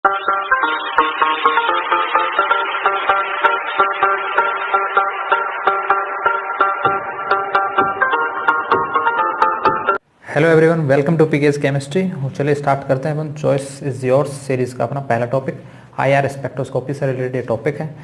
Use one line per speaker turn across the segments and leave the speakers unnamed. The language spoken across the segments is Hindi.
Hello everyone, welcome to PKS chemistry. चलिए स्टार्ट करते हैं अपन चॉइस इज योर्स सीरीज़ का अपना पहला टॉपिक आईआर स्पेक्ट्रोस्कोपी से रिलेटेड टॉपिक है,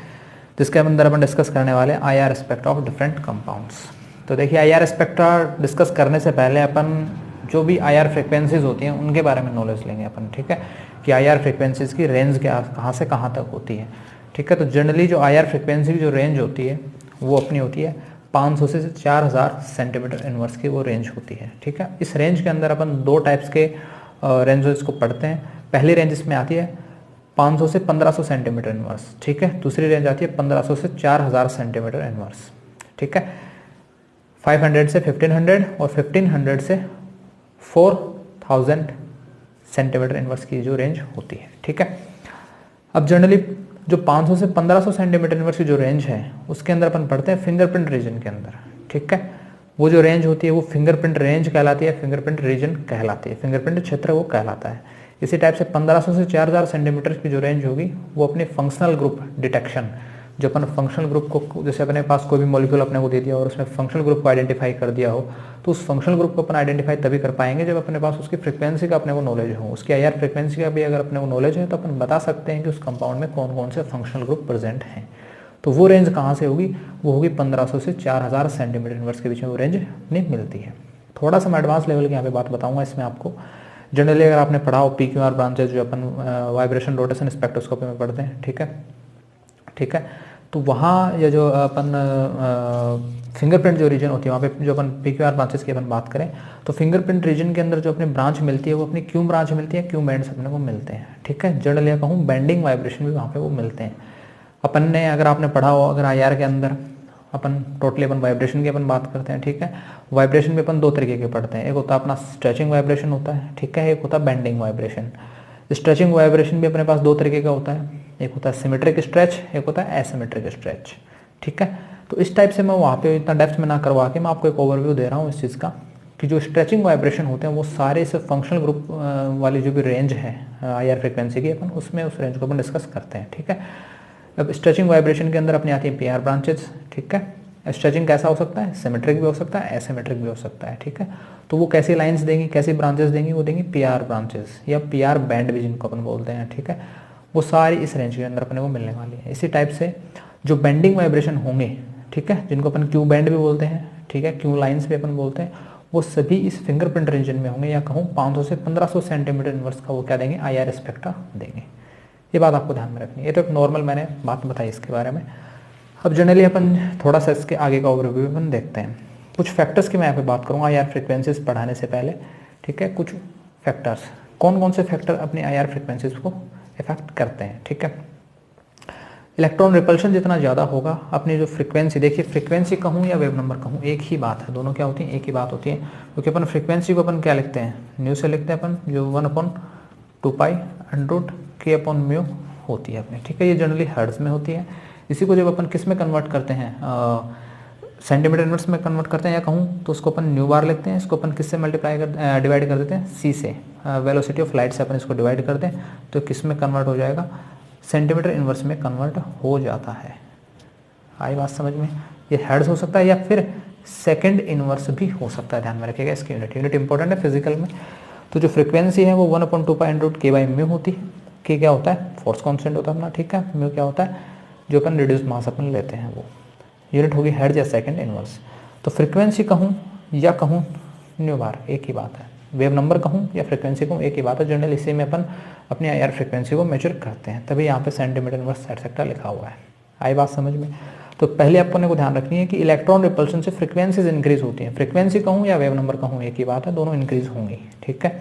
जिसके अंदर अपन डिस्कस करने वाले हैं IR spectra of different compounds. तो देखिए, आईआर स्पेक्ट्रा डिस्कस करने से पहले अपन जो भी आईआर फ्रिक्वेंसीज होती हैं उनके बारे में नॉलेज लेंगे अपन, ठीक है, कि आईआर फ्रिक्वेंसीज की रेंज क्या कहाँ से कहाँ तक होती है, ठीक है। तो जनरली जो आईआर फ्रिक्वेंसी की जो रेंज होती है वो अपनी होती है 500 से 4000 सेंटीमीटर इनवर्स की वो रेंज होती है, ठीक है। इस रेंज के अंदर अपन दो टाइप्स के रेंजेस को पढ़ते हैं। पहली रेंज इसमें आती है 500 से 1500 सेंटीमीटर इनवर्स, ठीक है। दूसरी रेंज आती है 1500 से 4000 सेंटीमीटर इनवर्स, ठीक है। 500 से 1500 और 1500 से 4000 सेंटीमीटर इनवर्स की जो रेंज होती है, ठीक है। अब जनरली जो 500 से 1500 सेंटीमीटर इनवर्स की जो रेंज है उसके अंदर अपन पढ़ते हैं फिंगरप्रिंट रीजन के अंदर, ठीक है। वो जो रेंज होती है वो फिंगरप्रिंट रेंज कहलाती है, फिंगरप्रिंट रीजन कहलाती है, फिंगरप्रिंट क्षेत्र वो कहलाता है। इसी टाइप से 1500 से 4000 सेंटीमीटर की जो रेंज होगी वो अपने फंक्शनल ग्रुप डिटेक्शन, जो अपन फंक्शनल ग्रुप को, जैसे अपने पास कोई भी मॉलिक्यूल अपने को दे दिया और उसमें फंक्शनल ग्रुप को आइडेंटिफाई कर दिया हो, तो उस फंक्शनल ग्रुप को अपन आइडेंटिफाई तभी कर पाएंगे जब अपने पास उसकी फ्रिक्वेंसी का अपने को नॉलेज हो। उसकी आईआर फ्रिक्वेंसी का भी अगर अपने को नॉलेज है तो अपन बता सकते हैं कि उस कंपाउंड में कौन कौन से फंक्शनल ग्रुप प्रेजेंट हैं। तो वो रेंज कहाँ से होगी? वो होगी 1500 से 4000 सेंटीमीटर इनवर्स के बीच में वो रेंज अपनी मिलती है। थोड़ा सा मैं एडवांस लेवल की यहाँ पे बात बताऊंगा इसमें आपको। जनरली अगर आपने पढ़ा हो PQR ब्रांचेस जो अपन वाइब्रेशन रोटेशन स्पेक्ट्रोस्कोपी में पढ़ते हैं, ठीक है, ठीक है। तो वहाँ ये जो अपन फिंगरप्रिंट जो रीजन होती है वहाँ पे जो अपन PQR ब्रांचेस की अपन बात करें तो फिंगरप्रिंट रीजन के अंदर जो अपनी ब्रांच मिलती है वो अपनी क्यू ब्रांच मिलती है, क्यू बैंड्स अपने को मिलते हैं, ठीक है। जनरली कहूँ बेंडिंग वाइब्रेशन भी वहाँ पे वो मिलते हैं। अपन ने, अगर आपने पढ़ा हो, अगर आईआर के अंदर अपन टोटली अपन वाइब्रेशन की अपन बात करते हैं, ठीक है। वाइब्रेशन में अपन दो तरीके के पढ़ते हैं, एक होता है अपना स्ट्रेचिंग वाइब्रेशन होता है, ठीक है, एक होता है बेंडिंग वाइब्रेशन। स्ट्रेचिंग वाइब्रेशन भी अपने पास दो तरीके का होता है, एक होता है सिमेट्रिक स्ट्रेच, एक होता है एसिमेट्रिक स्ट्रेच, ठीक है। तो इस टाइप से मैं वहाँ पे इतना डेप्थ में ना करवा के मैं आपको एक ओवरव्यू दे रहा हूँ इस चीज़ का कि जो स्ट्रेचिंग वाइब्रेशन होते हैं वो सारे से फंक्शनल ग्रुप वाली जो भी रेंज है आईआर फ्रिक्वेंसी की, अपन उसमें उस रेंज को अपन डिस्कस करते हैं, ठीक है। अब स्ट्रेचिंग वाइब्रेशन के अंदर अपनी आती है PR ब्रांचेज, ठीक है। स्ट्रेचिंग कैसा हो सकता है? सिमेट्रिक भी हो सकता है, एसिमेट्रिक भी हो सकता है, ठीक है। तो वो कैसी लाइंस देंगी, कैसी ब्रांचेस देंगी? वो देंगी PR ब्रांचेस या PR बैंड भी जिनको अपन बोलते हैं, ठीक है। वो सारी इस रेंज के अंदर अपने को मिलने वाली है। इसी टाइप से जो बेंडिंग वाइब्रेशन होंगे, ठीक है, जिनको अपन क्यू बैंड भी बोलते हैं, ठीक है, क्यू लाइंस भी अपन बोलते हैं, वो सभी इस फिंगरप्रिंट रीजन में होंगे, या कहूँ 500 से 1500 सेंटीमीटर इनवर्स का वो क्या देंगे? आईआर स्पेक्ट्रा देंगे। ये बात आपको ध्यान में रखनी है। ये तो एक नॉर्मल मैंने बात बताई इसके बारे में। अब जनरली अपन थोड़ा सा इसके आगे का ओवरव्यू अपन देखते हैं। कुछ फैक्टर्स की मैं यहाँ पे बात करूँगा आईआर फ्रिक्वेंसीज पढ़ाने से पहले, ठीक है। कुछ फैक्टर्स, कौन कौन से फैक्टर अपनी आईआर फ्रिक्वेंसीज को इफेक्ट करते हैं, ठीक है। इलेक्ट्रॉन रिपल्शन जितना ज़्यादा होगा अपनी जो फ्रिक्वेंसी, देखिए फ्रिक्वेंसी कहूँ या वेव नंबर कहूँ एक ही बात है, दोनों क्या होती हैं? एक ही बात होती है, क्योंकि अपन फ्रिक्वेंसी को अपन क्या लिखते हैं? न्यू से लिखते हैं अपन, जो 1/2π√K/μ होती है अपने, ठीक है। ये जनरली हर्ट्ज में होती है। इसी को जब अपन किस में कन्वर्ट करते हैं? सेंटीमीटर इनवर्स में कन्वर्ट करते हैं, या कहूँ तो उसको अपन न्यू बार लिखते हैं। इसको अपन किससे डिवाइड कर देते हैं? C से, वेलोसिटी ऑफ लाइट से अपन इसको डिवाइड कर दें तो किस में कन्वर्ट हो जाएगा? सेंटीमीटर इनवर्स में कन्वर्ट हो जाता है। आई बात समझ में? ये हर्ट्ज हो सकता है या फिर सेकंड इनवर्स भी हो सकता है, ध्यान में रखिएगा। इसकी यूनिट इंपॉर्टेंट है फिजिकल में। तो जो फ्रिक्वेंसी है वो 1/2π/K/μ होती है। K क्या होता है? फोर्स कांस्टेंट होता है अपना, ठीक है। म्यू क्या होता है? जो अपन रिड्यूस मास अपन लेते हैं, वो यूनिट होगी हर्ट्ज या सेकंड इनवर्स। तो फ्रिक्वेंसी कहूँ या कहूँ न्यू बार, एक ही बात है। वेव नंबर कहूँ या फ्रिक्वेंसी कहूँ, एक ही बात है। जनरल इसी में अपन अपनी आईआर फ्रिक्वेंसी को मेजर करते हैं, तभी यहाँ पे सेंटीमीटर इनवर्स एटसेट्रा लिखा हुआ है। आई बात समझ में? तो पहले आपको को ध्यान रखनी है कि इलेक्ट्रॉन रिपल्शन से फ्रिक्वेंसीज इंक्रीज होती हैं। फ्रिक्वेंसी कहूँ या वेव नंबर कहूँ, एक ही बात है, दोनों इंक्रीज होंगी, ठीक है।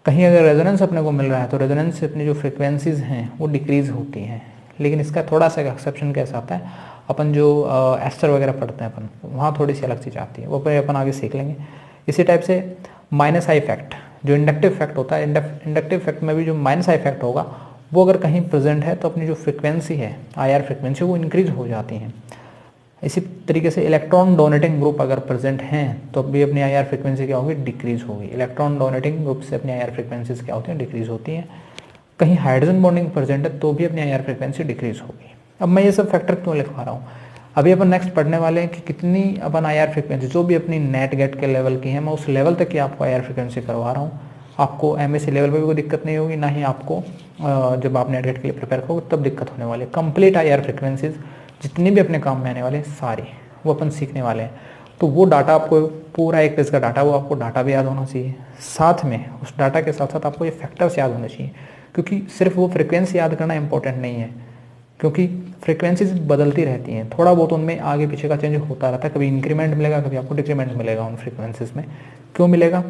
कहीं अगर रेजोनेंस अपने को मिल रहा है तो रेजोनेंस से अपनी जो फ्रिक्वेंसीज हैं वो डिक्रीज होती हैं। लेकिन इसका थोड़ा सा एक्सेप्शन कैसा आता है? अपन जो एस्टर वगैरह पढ़ते हैं अपन, वहाँ थोड़ी सी अलग चीज़ आती है, वो पे अपन आगे सीख लेंगे। इसी टाइप से माइनस आई इफेक्ट, जो इंडक्टिव इफेक्ट होता है, इंडक्टिव इफेक्ट में भी जो माइनस आई इफेक्ट होगा वो अगर कहीं प्रेजेंट है तो अपनी जो फ्रिक्वेंसी है आईआर फ्रिक्वेंसी वो इंक्रीज हो जाती है। इसी तरीके से इलेक्ट्रॉन डोनेटिंग ग्रुप अगर प्रेजेंट हैं तो भी अपनी आईआर फ्रिक्वेंसी क्या होगी? डिक्रीज होगी। इलेक्ट्रॉन डोनेटिंग ग्रुप से अपनी आईआर फ्रिक्वेंसीज क्या होती हैं? डिक्रीज होती हैं। कहीं हाइड्रोजन बॉन्डिंग प्रेजेंट है तो भी अपनी IR फ्रिक्वेंसी डिक्रीज होगी। अब मैं ये सब फैक्टर क्यों लिखवा रहा हूँ, अभी अपन नेक्स्ट पढ़ने वाले हैं कि कितनी अपन IR फ्रिक्वेंसी जो भी अपनी नेट गेट के लेवल की है, मैं उस लेवल तक की आपको IR फ्रिक्वेंसी करवा रहा हूँ। आपको MSc लेवल पर भी कोई दिक्कत नहीं होगी, ना ही आपको जब आप नेट गेट के लिए प्रिपेयर करोगे तब दिक्कत होने वाली है। कंप्लीट IR फ्रिक्वेंसीज जितनी भी अपने काम में आने वाले सारी वो अपन सीखने वाले हैं। तो वो डाटा आपको पूरा एक पेज का डाटा, वो आपको डाटा भी याद होना चाहिए, साथ में उस डाटा के साथ साथ आपको ये फैक्टर्स याद होने चाहिए, क्योंकि सिर्फ वो फ्रिक्वेंसी याद करना इंपॉर्टेंट नहीं है, क्योंकि फ्रिक्वेंसीज बदलती रहती हैं, थोड़ा बहुत उनमें आगे पीछे का चेंज होता रहता है, कभी इंक्रीमेंट मिलेगा कभी आपको डिक्रीमेंट मिलेगा उन फ्रिक्वेंसीज में। क्यों मिलेगा?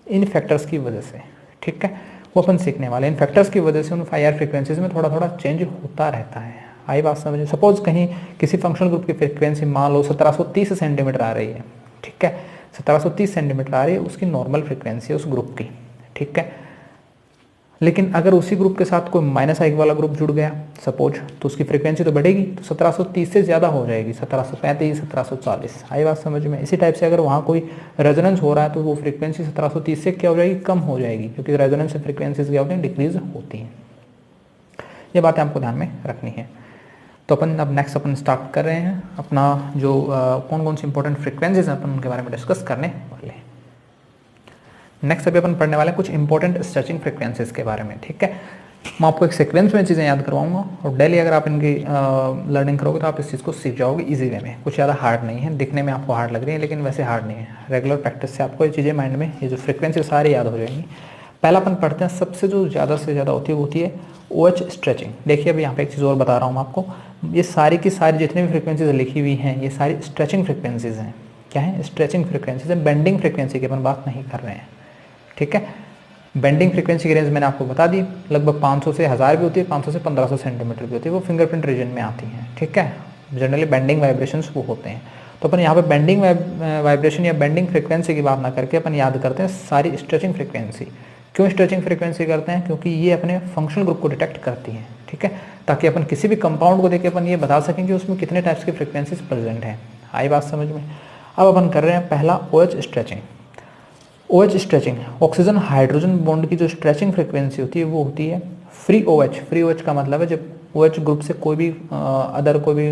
इन फैक्टर्स की वजह से, ठीक है, वो अपन सीखने वाले। इन फैक्टर्स की वजह से उन IR फ्रिक्वेंसीज में थोड़ा थोड़ा चेंज होता रहता है। आई बात समझिए। सपोज कहीं किसी फंक्शनल ग्रुप की फ्रिक्वेंसी मान लो 1730 सेंटीमीटर आ रही है, ठीक है, 1730 सेंटीमीटर आ रही है उसकी नॉर्मल फ्रिक्वेंसी है उस ग्रुप की, ठीक है। लेकिन अगर उसी ग्रुप के साथ कोई -I वाला ग्रुप जुड़ गया सपोज, तो उसकी फ्रिक्वेंसी तो बढ़ेगी, तो 1730 से ज़्यादा हो जाएगी, 1735, 1740। आई बात समझ में? इसी टाइप से अगर वहाँ कोई रेजोनेंस हो रहा है तो वो फ्रिक्वेंसी 1730 से क्या हो जाएगी, कम हो जाएगी, क्योंकि रेजोनेंस से फ्रिक्वेंसीज क्या होती हैं, डिक्रीज होती हैं। ये बातें आपको ध्यान में रखनी है। तो अपन अब नेक्स्ट अपन स्टार्ट कर रहे हैं अपना जो कौन कौन सी इंपॉर्टेंट फ्रिक्वेंसीज हैं अपन उनके बारे में डिस्कस करने वाले हैं। नेक्स्ट अभी अपन पढ़ने वाले हैं कुछ इंपॉर्टेंट स्ट्रेचिंग फ्रिक्वेंसीज के बारे में, ठीक है। मैं आपको एक सीक्वेंस में चीज़ें याद करवाऊंगा और डेली अगर आप इनकी लर्निंग करोगे तो आप इस चीज़ को सीख जाओगे इजी वे में। कुछ ज़्यादा हार्ड नहीं है, दिखने में आपको हार्ड लग रही है लेकिन वैसे हार्ड नहीं है। रेगुलर प्रैक्टिस से आपको ये चीज़ें माइंड में, ये जो फ्रिक्वेंसी सारी याद हो जाएंगी। पहला अपन पढ़ते हैं, सबसे जो ज़्यादा से ज़्यादा होती है वो होती है OH स्ट्रेचिंग। देखिए अभी यहाँ पे एक चीज़ और बता रहा हूँ मैं आपको, ये सारी की सारी जितनी भी फ्रिक्वेंसीज लिखी हुई हैं ये सारी स्ट्रेचिंग फ्रिक्वेंसीज हैं। क्या है? स्ट्रेचिंग फ्रिक्वेंसीज हैं। बेंडिंग फ्रिक्वेंसी की अपन बात नहीं कर रहे हैं, ठीक है। बेंडिंग फ्रिक्वेंसी की रेंज मैंने आपको बता दी, लगभग 500 से 1000 भी होती है, 500 से 1500 सेंटीमीटर भी होती है, वो फिंगरप्रिंट रीजन में आती हैं, ठीक है। जनरली बेंडिंग वाइब्रेशंस वो होते हैं। तो अपन यहाँ पे बेंडिंग वाइब्रेशन या बेंडिंग फ्रिक्वेंसी की बात ना करके अपन याद करते हैं सारी स्ट्रेचिंग फ्रिक्वेंसी। क्यों स्ट्रेचिंग फ्रिक्वेंसी करते हैं? क्योंकि ये अपने फंक्शनल ग्रुप को डिटेक्ट करती हैं, ठीक है, ताकि अपन किसी भी कंपाउंड को देख के अपन ये बता सकें कि उसमें कितने टाइप्स की फ्रिक्वेंसीज प्रेजेंट हैं। आई बात समझ में? अब अपन कर रहे हैं पहला OH stretching. OH stretching, oxygen hydrogen bond की जो स्ट्रेचिंग फ्रिक्वेंसी होती है वो होती है फ्री OH। फ्री OH का मतलब है जब OH ग्रुप से कोई भी अदर कोई भी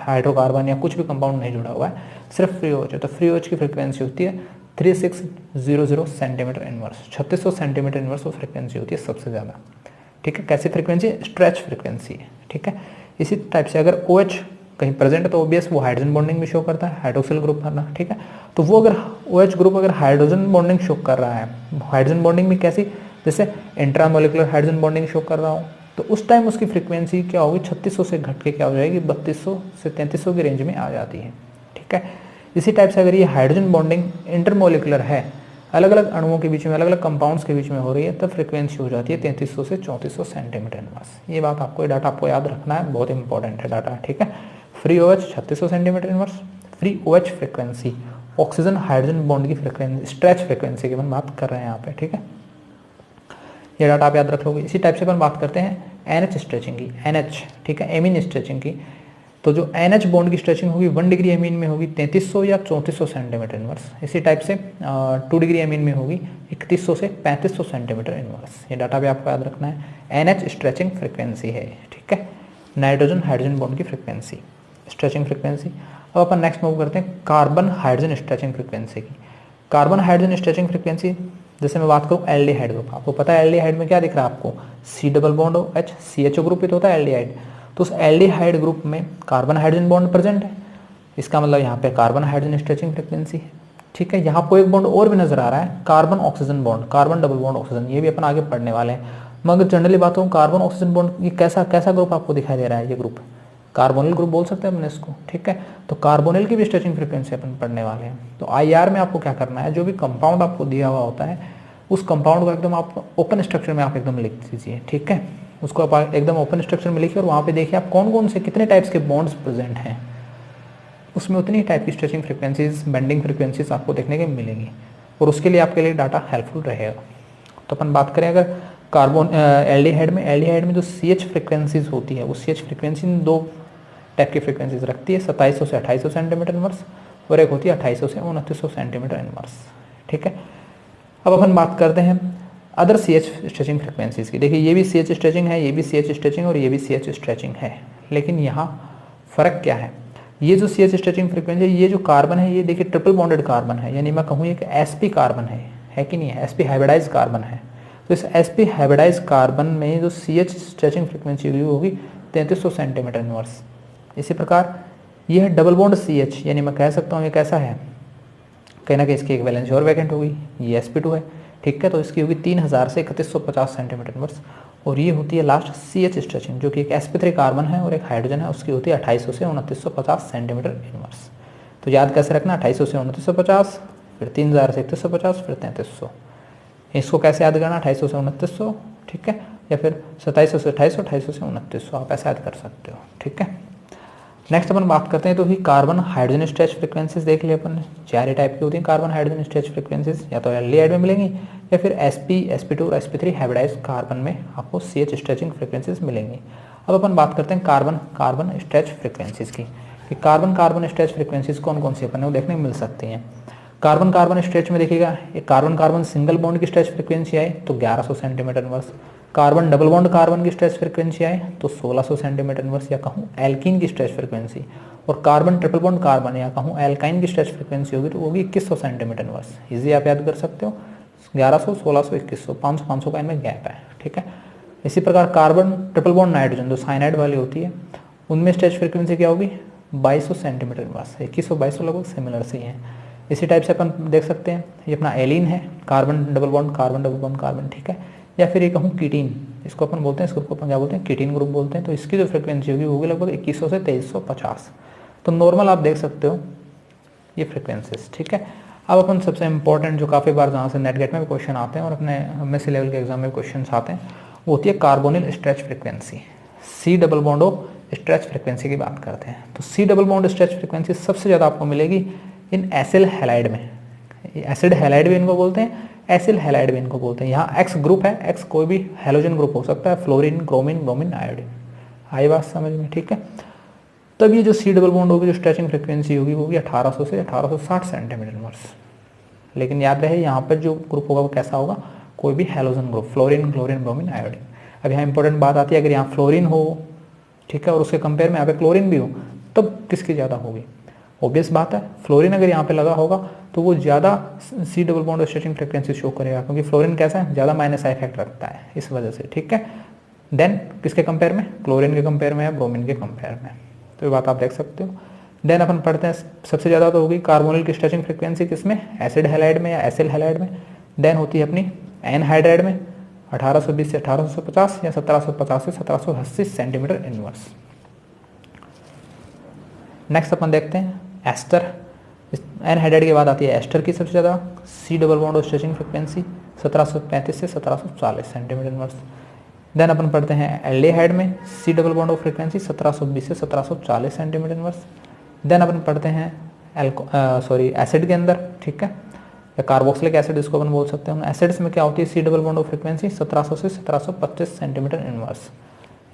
हाइड्रोकार्बन या कुछ भी कंपाउंड नहीं जुड़ा हुआ है, सिर्फ फ्री OH है, तो फ्री OH की फ्रिक्वेंसी होती है 3600 सेंटीमीटर इनवर्स। 3600 सेंटीमीटर इनवर्स वो फ्रिक्वेंसी होती है सबसे ज़्यादा, ठीक है। कैसी फ्रिक्वेंसी? स्ट्रेच फ्रिक्वेंसी है, ठीक है। इसी टाइप से अगर OH कहीं प्रेजेंट है तो ऑब्वियस वो हाइड्रोजन बॉन्डिंग भी शो करता है, हाइड्रोक्सिल ग्रुप करना, ठीक है। तो वो अगर OH ग्रुप अगर हाइड्रोजन बॉन्डिंग शो कर रहा है, हाइड्रोजन बॉन्डिंग भी कैसी, जैसे इंट्रामोलिकुलर हाइड्रोजन बॉन्डिंग शो कर रहा हो, तो उस टाइम उसकी फ्रिक्वेंसी क्या होगी, 3600 से घट के क्या हो जाएगी, 3200 से 3300 की रेंज में आ जाती है, ठीक है। इसी टाइप से अगर ये हाइड्रोजन बॉन्डिंग इंटरमोलिकुलर है, अलग अलग अणुओं के बीच में, अलग अलग कंपाउंड्स के बीच में हो रही है, तब फ्रिक्वेंसी हो जाती है 3300 से 3400 सेंटीमीटर इनवर्स। ये बात आपको, ये डाटा आपको याद रखना है, बहुत इंपॉर्टेंट है डाटा, ठीक है। Free OH 3600 centimetre inverse, free OH frequency, oxygen hydrogen bond की फ्रिक्वेंसी, स्ट्रेच फ्रिक्वेंसी की अपन बात कर रहे हैं यहाँ पे, ठीक है। ये डाटा आप याद रख लोगे। इसी टाइप से अपन बात करते हैं NH स्ट्रेचिंग की, NH, ठीक है, एमीन स्ट्रेचिंग की। तो जो NH बॉन्ड की स्ट्रेचिंग होगी 1 डिग्री एमीन में होगी 3300 या 3400 सेंटीमीटर इनवर्स। इसी टाइप से 2 डिग्री एमीन में होगी 3100 से 3500 सेंटीमीटर इनवर्स। ये डाटा भी आपको याद रखना है। NH स्ट्रेचिंग फ्रिक्वेंसी है, ठीक है, नाइट्रोजन हाइड्रोजन बॉन्ड की फ्रिक्वेंसी, स्ट्रेचिंग फ्रिक्वेंसी। अब अपन नेक्स्ट मूव करते हैं कार्बन हाइड्रोजन स्ट्रेचिंग फ्रिक्वेंसी की। कार्बन हाइड्रोजन स्ट्रेचिंग फ्रिक्वेंसी, जैसे मैं बात करूँ एल्डिहाइड ग्रुप, आपको पता है एल्डिहाइड में क्या दिख रहा है आपको, C double bond H, CHO group ही तो होता है एल्डिहाइड। तो उस एल्डिहाइड ग्रुप में कार्बन हाइड्रोजन बॉन्ड प्रेजेंट है, इसका मतलब यहाँ पे कार्बन हाइड्रोजन स्ट्रेचिंग फ्रिक्वेंसी है, ठीक है। यहाँ आपको एक बॉन्ड और भी नजर आ रहा है, carbon oxygen bond, carbon double bond oxygen, ये भी अपन आगे पढ़ने वाले हैं। मगर जनरली बात करूँ कार्बन ऑक्सीजन बॉन्ड, ये कैसा कैसा ग्रुप आपको दिखाई दे रहा है, ये ग्रुप कार्बोनिल ग्रुप बोल सकते हैं अपने इसको, ठीक है। तो कार्बोनिल की भी स्ट्रेचिंग फ्रिक्वेंसी अपन पढ़ने वाले हैं। तो IR में आपको क्या करना है, जो भी कंपाउंड आपको दिया हुआ होता है उस कंपाउंड को एकदम आप ओपन स्ट्रक्चर में आप एकदम लिख दीजिए, ठीक है। उसको आप एकदम ओपन स्ट्रक्चर में लिखिए और वहाँ पे देखिए आप कौन कौन से कितने टाइप्स के बॉन्ड्स प्रेजेंट हैं, उसमें उतनी टाइप की स्ट्रेचिंग फ्रिक्वेंसीज, बेंडिंग फ्रिक्वेंसीज आपको देखने के मिलेंगी और उसके लिए आपके लिए डाटा हेल्पफुल रहेगा। तो अपन बात करें अगर कार्बन एल्डिहाइड में जो CH फ्रिक्वेंसीज होती है, वो CH फ्रिक्वेंसी 2 टाइप की फ्रिक्वेंसीज रखती है, 2700 से 2800 सेंटीमीटर इनवर्स और एक होती है 2800 से 2900 सेंटीमीटर इनवर्स, ठीक है। अब अपन बात करते हैं other C H stretching frequencies की। देखिए ये भी सी एच स्ट्रेचिंग है, ये भी सी एच स्ट्रेचिंग और ये भी सी एच स्ट्रेचिंग है, लेकिन यहाँ फ़र्क क्या है, ये जो सी एच स्ट्रेचिंग फ्रिक्वेंसी है, ये जो कार्बन है ये देखिए ट्रिपल बॉन्डेड कार्बन है, यानी मैं कहूँ एक sp कार्बन है कि नहीं है, sp हाइब्रिडाइज कार्बन है। तो इस sp हाइब्रिडाइज कार्बन में जो सी एच स्ट्रेचिंग फ्रिक्वेंसी होगी 3300 सेंटीमीटर इनवर्स। इसी प्रकार ये है डबल बॉन्ड सी एच, यानी मैं कह सकता हूँ ये कैसा है, कहीं ना कहीं इसकी एक वैलेंसी और वैकेंट होगी, ये sp2 है, ठीक है। तो इसकी होगी 3000 से 3150 सेंटीमीटर इनवर्स। और ये होती है लास्ट सी एच स्ट्रेचिंग, जो कि एक sp3 कार्बन है और एक हाइड्रोजन है, उसकी होती है 2800 से 2950 सेंटीमीटर इनवर्स। तो याद कैसे रखना, 2800 से 2950, फिर 3000 से 3150, फिर 3300। इसको कैसे याद करना, 2800 से 2900, ठीक है, या फिर 2700 से 2800, 2800 से 2900, आप ऐसा याद कर सकते हो, ठीक है। नेक्स्ट अपन बात करते हैं तो ही कार्बन हाइड्रोजन स्ट्रेच फ्रिक्वेंसीज देख लिए अपन, 4 टाइप की होती हैं कार्बन हाइड्रोजन स्ट्रेच फ्रिक्वेंसीज, या तो एल्डिहाइड में मिलेंगी या फिर sp, sp2 और sp3 हाइब्रिडाइज कार्बन में आपको सी एच स्ट्रेचिंग फ्रिक्वेंसीज मिलेंगी। अब अपन बात करते हैं कार्बन स्ट्रेच फ्रिक्वेंसीज की, कि कार्बन स्ट्रेच फ्रिक्वेंसीज कौन कौन सी अपन को देखने को मिल सकती हैं। कार्बन स्ट्रेच में देखिएगा, एक कार्बन सिंगल बॉन्ड की स्ट्रेच फ्रिक्वेंसी आए तो 1100 centimetre inverse, carbon double bond carbon की स्ट्रेच फ्रिक्वेंसी आए तो 1600 सेंटीमीटर इनवर्स, या कहूँ एल्कीन की स्ट्रेच फ्रिक्वेंसी, और कार्बन ट्रिपल बॉन्ड कार्बन या कहूँ एल्काइन की स्ट्रेच फ्रिक्वेंसी होगी तो होगी 2100 सेंटीमीटर इनवर्स। इजी आप याद कर सकते हो, 1100, 1600, 2100, 500 का इनमें गैप है, ठीक है। इसी प्रकार कार्बन ट्रिपल बॉन्ड नाइट्रोजन जो साइनाइड वाली होती है, उनमें स्ट्रेच फ्रिक्वेंसी क्या होगी 2200 सेंटीमीटर इनवर्स, 2100 2200 लगभग सिमिलर से ही है। इसी टाइप से अपन देख सकते हैं, ये अपना एलिन है, कार्बन डबल बॉन्ड कार्बन, ठीक है, या फिर ये कहूँ कीटीन, इसको अपन बोलते हैं, इस ग्रुप को अपन क्या बोलते हैं, कीटीन ग्रुप बोलते हैं। तो इसकी जो फ्रिक्वेंसी होगी वो लगभग 2100 से 2350। तो नॉर्मल आप देख सकते हो ये फ्रिक्वेंसीज, ठीक है। अब अपन सबसे इंपॉर्टेंट जो काफ़ी बार जहाँ से नेट गेट में भी क्वेश्चन आते हैं और अपने एमएससी लेवल के एग्जाम में क्वेश्चन आते हैं, वो होती है carbonyl stretch frequency, C double bond O stretch frequency की बात करते हैं। तो C double bond stretch frequency सबसे ज़्यादा आपको मिलेगी इन एसिल हैलाइड में, एसिड हैलाइड भी इनको बोलते हैं, एसिल हैलाइड भी इनको बोलते हैं। यहाँ एक्स ग्रुप है, एक्स कोई भी हैलोजन ग्रुप हो सकता है, फ्लोरीन, क्रोमिन, ब्रोमीन, आयोडीन, आई बात समझ में, ठीक है। तब ये जो सी डबल बॉन्ड होगी, जो स्ट्रेचिंग फ्रिक्वेंसी होगी वो होगी 1800 से 1860 सेंटीमीटर इनवर्स। लेकिन याद रहे यहाँ पर जो ग्रुप होगा वो कैसा होगा, कोई भी halogen group, fluorine, chlorine, bromine, iodine. अब यहाँ इंपॉर्टेंट बात आती है, अगर यहाँ फ्लोरीन हो, ठीक है, और उसके कंपेयर में यहाँ पे क्लोरीन भी हो, तब किसकी ज़्यादा होगी, ऑब्वियस बात है फ्लोरीन अगर यहाँ पे लगा होगा तो वो ज़्यादा C double bond stretching frequency show करेगा, क्योंकि फ्लोरीन कैसा है, ज़्यादा माइनस इफेक्ट रखता है, इस वजह से, ठीक है। देन किसके कंपेयर में, क्लोरीन के कंपेयर में या ब्रोमीन के कंपेयर में, तो ये बात आप देख सकते हो। देन अपन पढ़ते हैं सबसे ज़्यादा तो होगी कार्बोनिल की स्ट्रेचिंग फ्रिक्वेंसी किसमें, एसिड हैलाइड में या एसिल हैलाइड में। देन होती है अपनी एनहाइड्राइड में 1820 से 1850 या 1750 से 1780 सेंटीमीटर इनवर्स। नेक्स्ट अपन देखते हैं एस्टर, एनहाइड्राइड के बाद आती है एस्टर की सबसे ज़्यादा C double bond stretching frequency 1735 से 1740 सेंटीमीटर इनवर्स। देन अपन पढ़ते हैं एल्डिहाइड में C double bond of frequency 1720 से 1740 सेंटीमीटर इनवर्स। देन अपन पढ़ते हैं एसिड के अंदर, ठीक है, या कार्बोक्सिलिक एसिड इसको अपन बोल सकते हैं। एसिड्स में क्या होती है C double bond of frequency 1700 से 1725 सेंटीमीटर इनवर्स।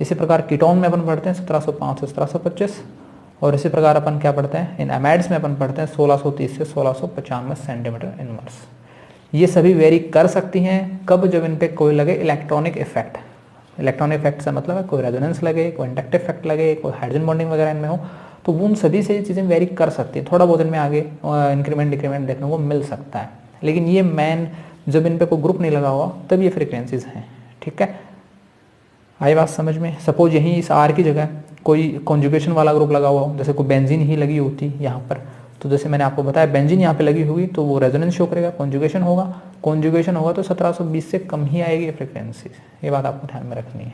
इसी प्रकार कीटोन में अपन पढ़ते हैं 1705 से 1725, और इसी प्रकार अपन क्या पढ़ते हैं इन एमाइड्स में अपन पढ़ते हैं 1630 से 1695 सेंटीमीटर इनवर्स। ये सभी वेरी कर सकती हैं कब, जब इन पे कोई लगे इलेक्ट्रॉनिक इफेक्ट। इलेक्ट्रॉनिक इफेक्ट से मतलब है कोई रेजोनेंस लगे, कोई इंडक्टिव इफेक्ट लगे, कोई हाइड्रोजन बॉन्डिंग वगैरह इनमें हो, तो उन सभी से ये चीज़ें वेरी कर सकती है। थोड़ा बहुत इनमें आगे इंक्रीमेंट डिक्रीमेंट देखने को मिल सकता है, लेकिन ये मैन जब इन पे कोई ग्रुप नहीं लगा हुआ तब ये फ्रिक्वेंसीज हैं, ठीक है। आई बात समझ में। सपोज यहीं इस आर की जगह कोई कॉन्जुगेशन वाला ग्रुप लगा हुआ हो, जैसे कोई बेंजीन ही लगी होती यहाँ पर, तो जैसे मैंने आपको बताया बेंजीन यहाँ पे लगी हुई तो वो रेजोनेंस शो करेगा, कॉन्जुगेशन होगा तो 1720 से कम ही आएगी फ्रिक्वेंसी। ये बात आपको ध्यान में रखनी है,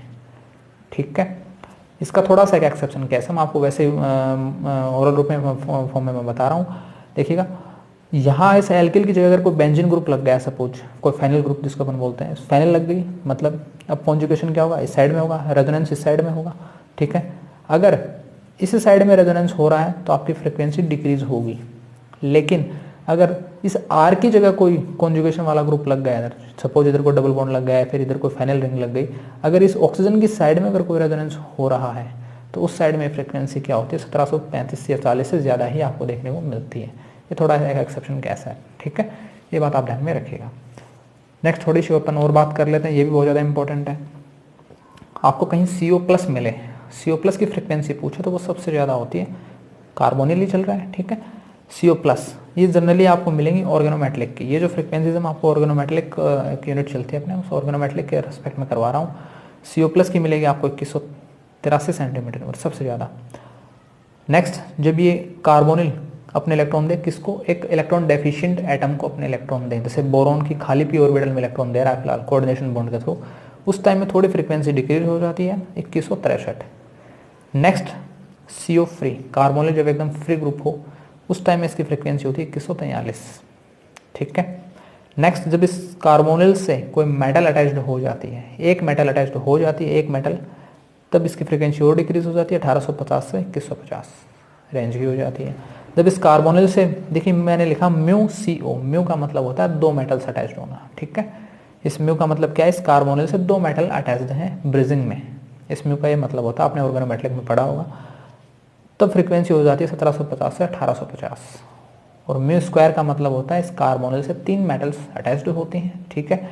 ठीक है। इसका थोड़ा सा एक एक्सेप्शन कैसे, मैं आपको वैसे ओरल रूप में फॉर्म में मैं बता रहा हूँ। देखिएगा यहाँ इस एल्किल की जगह अगर कोई बेंजीन ग्रुप लग गया, सपोज कोई फेनिल ग्रुप जिसको अपन बोलते हैं, फेनिल लग गई, मतलब अब कॉन्जुगेशन क्या होगा, इस साइड में होगा, रेजोनेंस इस साइड में होगा, ठीक है। अगर इस साइड में रेजोनेंस हो रहा है तो आपकी फ्रिक्वेंसी डिक्रीज होगी, लेकिन अगर इस आर की जगह कोई कॉन्जुगेशन वाला ग्रुप लग गया इधर, सपोज इधर कोई डबल बॉन्ड लग गया है, फिर इधर कोई फेनिल रिंग लग गई, अगर इस ऑक्सीजन की साइड में अगर कोई रेजोनेंस हो रहा है तो उस साइड में फ्रिक्वेंसी क्या होती है 1735 या 40 से ज़्यादा ही आपको देखने को मिलती है। ये थोड़ा सा एक एक्सेप्शन कैसा है, ठीक है, ये बात आप ध्यान में रखिएगा। नेक्स्ट थोड़ी सी अपन और बात कर लेते हैं, ये भी बहुत ज़्यादा इंपॉर्टेंट है। आपको कहीं CO+ मिले, CO+ की फ्रिक्वेंसी पूछे तो वो सबसे ज़्यादा होती है, कार्बोनिल ही चल रहा है, ठीक है। CO+, ये जनरली आपको मिलेंगी ऑर्गेनोमेटलिक की। ये जो फ्रिक्वेंसीज हम आपको ऑर्गेनोमेटलिक एक यूनिट चलती है अपने, उस ऑर्गेनोमेटलिक के रेस्पेक्ट में करवा रहा हूँ। CO+ की मिलेगी आपको 2183 सेंटीमीटर और सबसे ज़्यादा। नेक्स्ट, जब ये कार्बोनिल अपने इलेक्ट्रॉन दे किसको, एक इलेक्ट्रॉन डेफिशिएंट एटम को अपने इलेक्ट्रॉन दे, जैसे बोरॉन की खाली पी ऑर्बिटल में इलेक्ट्रॉन दे रहा है फिलहाल कोऑर्डिनेशन बॉन्ड के थ्रू, उस टाइम में थोड़ी फ्रीक्वेंसी डिक्रीज हो जाती है 2163। नेक्स्ट, CO फ्री, कार्बोनिल जब एकदम फ्री ग्रुप हो उस टाइम में इसकी फ्रीक्वेंसी होती है 2143, ठीक है। नेक्स्ट, जब इस कार्बोनिल से कोई मेटल अटैच्ड हो जाती है, एक मेटल अटैच्ड हो जाती है, एक मेटल, तब इसकी फ्रीक्वेंसी और डिक्रीज हो जाती है, 1850 से 2150 रेंज की हो जाती है। जब इस कार्बोनिल से, देखिए मैंने लिखा μCO, म्यू का मतलब होता है दो मेटल्स अटैच्ड होना, ठीक है। इस म्यू का मतलब क्या है, इस कार्बोनिल से दो मेटल अटैच्ड हैं ब्रिजिंग में, इस म्यू का ये मतलब होता है, आपने ऑर्गेनोमेटलिक में पढ़ा होगा। तब फ्रीक्वेंसी हो जाती है 1750 से 1850। और म्यू स्क्वायर का मतलब होता है इस कार्बोनिल से तीन मेटल्स अटैच्ड होती हैं, ठीक है,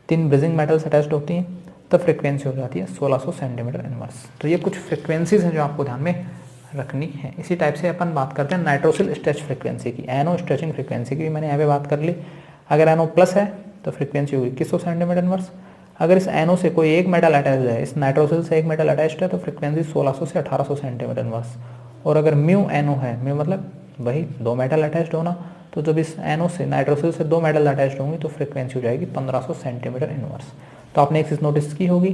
तीन ब्रिजिंग मेटल्स अटैच्ड होती हैं, तब फ्रीक्वेंसी हो जाती है 1600 सेंटीमीटर इनवर्स। तो ये कुछ फ्रीक्वेंसीज हैं जो आपको ध्यान में रखनी है। इसी टाइप से अपन बात करते हैं नाइट्रोसिल स्ट्रेच फ्रीक्वेंसी की, एनो स्ट्रेचिंग फ्रीक्वेंसी की भी मैंने यहाँ पे बात कर ली। अगर NO+ है तो फ्रीक्वेंसी होगी 2100 सेंटीमीटर इनवर्स। अगर इस NO से कोई एक मेटल अटैच है, इस नाइट्रोसिल से एक मेटल अटैच्ड है, तो फ्रीक्वेंसी 1600 से 1800 सेंटीमीटर इनवर्स। और अगर μNO है, म्यू मतलब वही दो मेटल अटैच्ड होना, तो जब इस NO से नाइट्रोसिल से दो मेटल अटैच्ड होंगी तो फ्रीक्वेंसी हो जाएगी 1500 सेंटीमीटर इनवर्स। तो आपने एक चीज़ नोटिस की होगी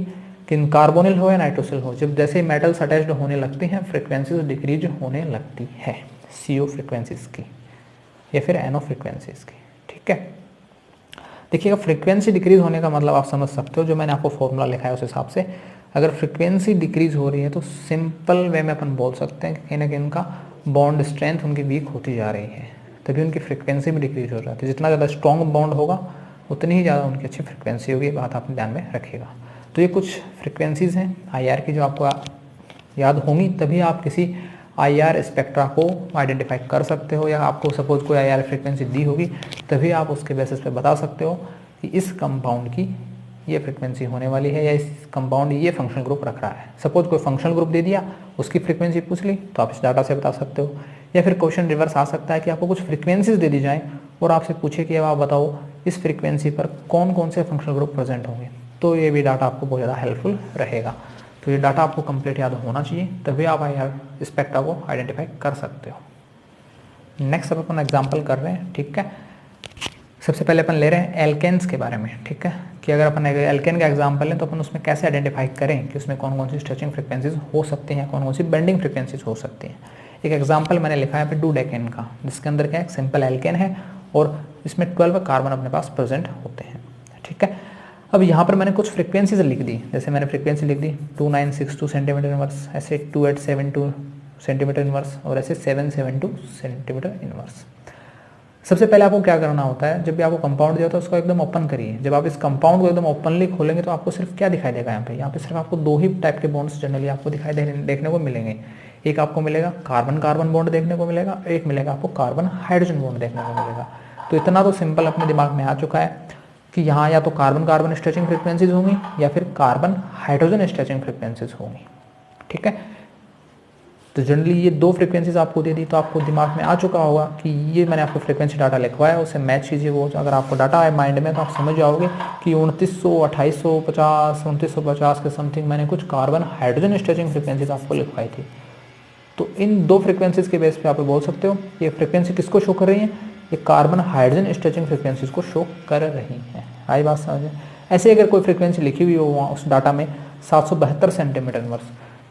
कि कार्बोनिल हो या नाइट्रोसिल हो, जब जैसे मेटल्स अटैच्ड होने लगती हैं फ्रीक्वेंसीज डिक्रीज होने लगती है, CO फ्रीक्वेंसीज की या फिर NO फ्रीक्वेंसीज की, ठीक है। देखिएगा, फ्रीक्वेंसी डिक्रीज होने का मतलब आप समझ सकते हो, जो मैंने आपको फॉर्मूला लिखा है उस हिसाब से। अगर फ्रीक्वेंसी डिक्रीज हो रही है तो सिंपल वे में अपन बोल सकते हैं कि कहीं ना कहीं उनका बॉन्ड स्ट्रेंथ उनकी वीक होती जा रही है, तभी उनकी फ्रीक्वेंसी भी डिक्रीज हो जाती है। जितना ज़्यादा स्ट्रॉन्ग बॉन्ड होगा उतनी ही ज़्यादा उनकी अच्छी फ्रीक्वेंसी होगी, बात आपने ध्यान में रखिएगा। तो ये कुछ फ्रीक्वेंसीज़ हैं IR की जो आपको याद होंगी, तभी आप किसी IR स्पेक्ट्रा को आइडेंटिफाई कर सकते हो, या आपको सपोज कोई IR फ्रीक्वेंसी दी होगी तभी आप उसके बेसिस पे बता सकते हो कि इस कंपाउंड की ये फ्रीक्वेंसी होने वाली है, या इस कंपाउंड ये फंक्शनल ग्रुप रख रहा है। सपोज कोई फंक्शनल ग्रुप दे दिया, उसकी फ्रीक्वेंसी पूछ ली, तो आप इस डाटा से बता सकते हो। या फिर क्वेश्चन रिवर्स आ सकता है कि आपको कुछ फ्रीक्वेंसीज दे दी जाए और आपसे पूछे कि अब आप बताओ इस फ्रीक्वेंसी पर कौन कौन से फंक्शनल ग्रुप प्रेजेंट होंगे, तो ये भी डाटा आपको बहुत ज़्यादा हेल्पफुल रहेगा। तो ये डाटा आपको कंप्लीट याद होना चाहिए, तभी आप IR स्पेक्ट्रा को आइडेंटिफाई कर सकते हो। नेक्स्ट अब अपन एग्जाम्पल कर रहे हैं, ठीक है। सबसे पहले अपन ले रहे हैं एल्केन्स के बारे में, ठीक है, कि अगर अपन एल्केन का एग्जाम्पल लें तो अपन उसमें कैसे आइडेंटिफाई करें कि उसमें कौन कौन सी स्ट्रेचिंग फ्रीक्वेंसीज हो सकती हैं, कौन कौन सी बेंडिंग फ्रीक्वेंसीज हो सकती हैं। एक एग्जाम्पल मैंने लिखा है डूडेकेन का, जिसके अंदर क्या है, सिंपल एल्केन है और इसमें 12 कार्बन अपने पास प्रेजेंट होते हैं, ठीक है। अब यहाँ पर मैंने कुछ फ्रीक्वेंसीज लिख दी, जैसे मैंने फ्रीक्वेंसी लिख दी 2962 सेंटीमीटर इनवर्स, ऐसे 2872 सेंटीमीटर इनवर्स और ऐसे 772 सेंटीमीटर इनवर्स। सबसे पहले आपको क्या करना होता है, जब भी आपको कंपाउंड दिया होता है उसको एकदम ओपन करिए। जब आप इस कंपाउंड को एकदम ओपनली खोलेंगे तो आपको सिर्फ क्या दिखाई देगा, यहाँ पे सिर्फ आपको दो ही टाइप के बॉन्ड्स जनरली आपको देखने को मिलेंगे। एक आपको मिलेगा कार्बन कार्बन बॉन्ड देखने को मिलेगा, एक मिलेगा आपको कार्बन हाइड्रोजन बॉन्ड देखने को मिलेगा। तो इतना तो सिंपल अपने दिमाग में आ चुका है कि यहाँ या तो कार्बन कार्बन स्ट्रेचिंग फ्रीक्वेंसीज होंगी या फिर कार्बन हाइड्रोजन स्ट्रेचिंग फ्रीक्वेंसीज होंगी, ठीक है। तो जनरली ये दो फ्रीक्वेंसीज आपको दे दी, तो आपको दिमाग में आ चुका होगा कि ये मैंने आपको फ्रीक्वेंसी डाटा लिखवाया, उससे मैच कीजिए वो। अगर आपको डाटा है माइंड में तो आप समझ जाओगे कि 2900, 2850, 2950 के समथिंग मैंने कुछ कार्बन हाइड्रोजन स्ट्रेचिंग फ्रीक्वेंसीज आपको लिखवाई थी। तो इन दो फ्रीक्वेंसीज के बेस पे आप बोल सकते हो ये फ्रीक्वेंसी किसको शो कर रही है, ये कार्बन हाइड्रोजन स्ट्रेचिंग फ्रीक्वेंसीज को शो कर रही है। आई बात समझे। ऐसे अगर कोई फ्रीक्वेंसी लिखी हुई हो वहाँ उस डाटा में 772 सेंटीमीटर इनवर्स,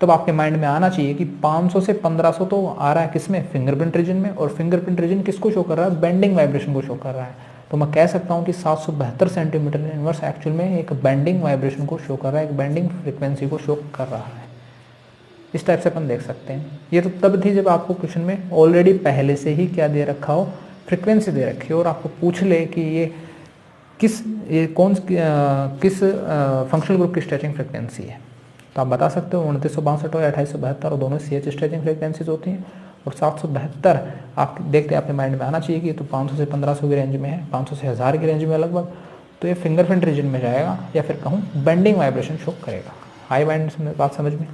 तब आपके माइंड में आना चाहिए कि 500 से 1500 तो आ रहा है किसमें, फिंगरप्रिंट रीजन में, और फिंगरप्रिंट रीजन किसको शो कर रहा है, बेंडिंग वाइब्रेशन को शो कर रहा है। तो मैं कह सकता हूँ कि 772 सेंटीमीटर इनवर्स एक्चुअल में एक बेंडिंग वाइब्रेशन को शो कर रहा है, एक बेंडिंग फ्रीक्वेंसी को शो कर रहा है। इस टाइप से अपन देख सकते हैं। ये तो तब थी जब आपको क्वेश्चन में ऑलरेडी पहले से ही क्या दे रखा हो, फ्रीक्वेंसी दे रखी हो, और आपको पूछ ले कि ये किस फंक्शनल ग्रुप की स्ट्रेचिंग फ्रीक्वेंसी है। तो आप बता सकते हो 2962 और 2872 और दोनों CH स्ट्रेचिंग फ्रीक्वेंसीज होती हैं। और 772 आप देखते हैं आपके माइंड में आना चाहिए कि तो 500 से 1500 की रेंज में है, 500 से 1000 की रेंज में लगभग। तो ये फिंगरप्रिंट रीजन में जाएगा या फिर कहूँ बेंडिंग वाइब्रेशन शो करेगा। हाई बैंड बात समझ में।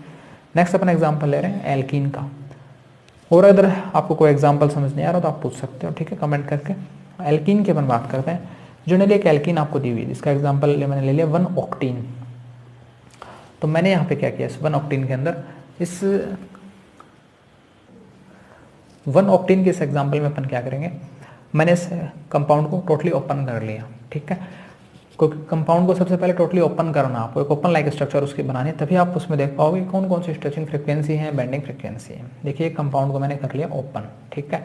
नेक्स्ट अपन एग्जांपल ले रहे हैं एल्कीन का। और अगर आपको कोई एग्जांपल समझ नहीं आ रहा तो आप पूछ सकते हो, ठीक है, कमेंट करके। एल्कीन की अपन बात करते हैं। जनरली एक एल्कीन आपको दी हुई है, इसका एग्जांपल मैंने ले लिया 1 ऑक्टीन। तो मैंने यहाँ पे क्या किया, इस 1 ऑक्टीन के अंदर इस 1 ऑक्टीन के इस एग्जांपल में अपन क्या करेंगे, मैंने इस कंपाउंड को टोटली ओपन कर लिया, ठीक है। क्योंकि कंपाउंड को सबसे पहले टोटली ओपन करना, आपको एक ओपन लाइक स्ट्रक्चर उसकी बनानी है, तभी आप उसमें देख पाओगे कौन कौन सी स्ट्रेचिंग फ्रिक्वेंसी है, बेंडिंग फ्रिक्वेंसी है। देखिए कंपाउंड को मैंने कर लिया ओपन, ठीक है।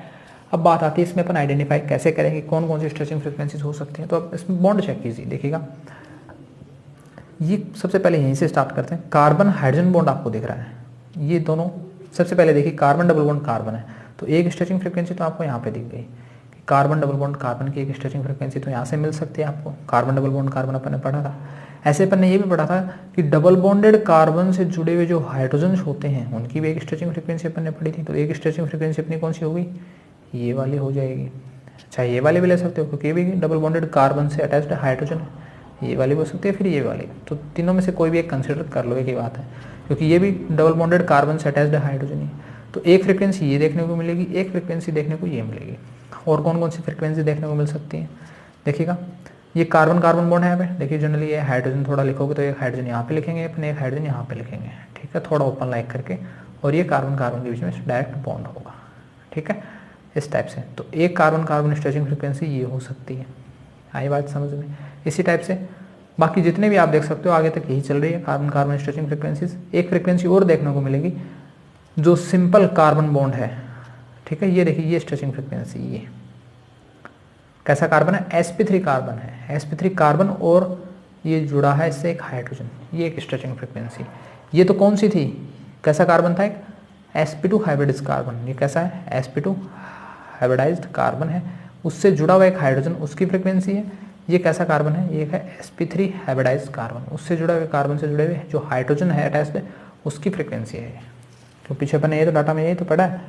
अब बात आती है इसमें अपन आइडेंटिफाई कैसे करेंगे कौन कौन सी स्ट्रेचिंग फ्रिक्वेंसीज हो सकती हैं। तो अब इसमें बॉन्ड चेक कीजिए, देखिएगा ये सबसे पहले यहीं से स्टार्ट करते हैं। कार्बन हाइड्रोजन बॉन्ड आपको दिख रहा है, ये दोनों सबसे पहले देखिए कार्बन डबल बॉन्ड कार्बन है, तो एक स्ट्रेचिंग फ्रिक्वेंसी तो आपको यहाँ पे दिख गई कि कार्बन डबल बॉन्ड कार्बन की एक स्ट्रेचिंग फ्रिक्वेंसी तो यहाँ से मिल सकती है आपको। कार्बन डबल बॉन्ड कार्बन अपन ने पढ़ा था। ऐसे अपन ने ये भी पढ़ा था कि डबल बॉन्डेड कार्बन से जुड़े हुए जो हाइड्रोजन होते हैं उनकी भी एक स्ट्रेचिंग फ्रिक्वेंसी अपन ने पढ़ी थी। तो एक स्ट्रेचिंग फ्रिक्वेंसी अपनी कौन सी होगी, ये वाली हो जाएगी। अच्छा ये वाली भी ले सकते हो क्योंकि ये भी डबल बॉन्डेड कार्बन से अटैच्ड हाइड्रोजन है, ये वाली हो सकती है, फिर ये वाली। तो तीनों में से कोई भी एक कंसिडर कर लो, एक ही बात है, क्योंकि ये भी डबल बॉन्डेड कार्बन से अटैच्ड हाइड्रोजन है। तो एक फ्रिक्वेंसी ये देखने को मिलेगी, एक फ्रिक्वेंसी देखने को ये मिलेगी। और कौन कौन सी फ्रिक्वेंसी देखने को मिल सकती है, देखिएगा ये कार्बन कार्बन बॉन्ड है यहाँ पे, देखिए जनरली ये हाइड्रोजन थोड़ा लिखोगे तो एक हाइड्रोजन यहाँ पे लिखेंगे अपन, एक हाइड्रोजन यहाँ पे लिखेंगे, ठीक है, थोड़ा ओपन लाइक करके। और ये कार्बन कार्बन के बीच में डायरेक्ट बॉन्ड होगा, ठीक है, इस टाइप से। तो एक कार्बन कार्बन स्ट्रेचिंग फ्रिक्वेंसी ये हो सकती है। आई बात समझ में। इसी टाइप से बाकी जितने भी आप देख सकते हो आगे तक यही चल रही है कार्बन कार्बन स्ट्रेचिंग फ्रिक्वेंसीज। एक फ्रिक्वेंसी और देखने को मिलेगी जो सिंपल कार्बन बॉन्ड है, ठीक है, ये देखिए ये स्ट्रेचिंग फ्रिक्वेंसी, ये कैसा कार्बन है, sp3 कार्बन है, sp3 कार्बन और ये जुड़ा है इससे एक हाइड्रोजन, ये एक स्ट्रेचिंग फ्रिक्वेंसी। ये तो कौन सी थी, कैसा कार्बन था, एक sp2 हाइब्रिडाइज्ड कार्बन। ये कैसा है, sp2 हाइब्रिडाइज्ड कार्बन है, उससे जुड़ा हुआ एक हाइड्रोजन, उसकी फ्रिक्वेंसी है। ये कैसा कार्बन है, ये है sp3 हाइब्रिडाइज्ड कार्बन, उससे जुड़ा हुआ कार्बन से जुड़े हुए जो हाइड्रोजन है अटैच्ड, उसकी फ्रिक्वेंसी है। तो पीछे अपन ये तो डाटा में यही तो पढ़ा है।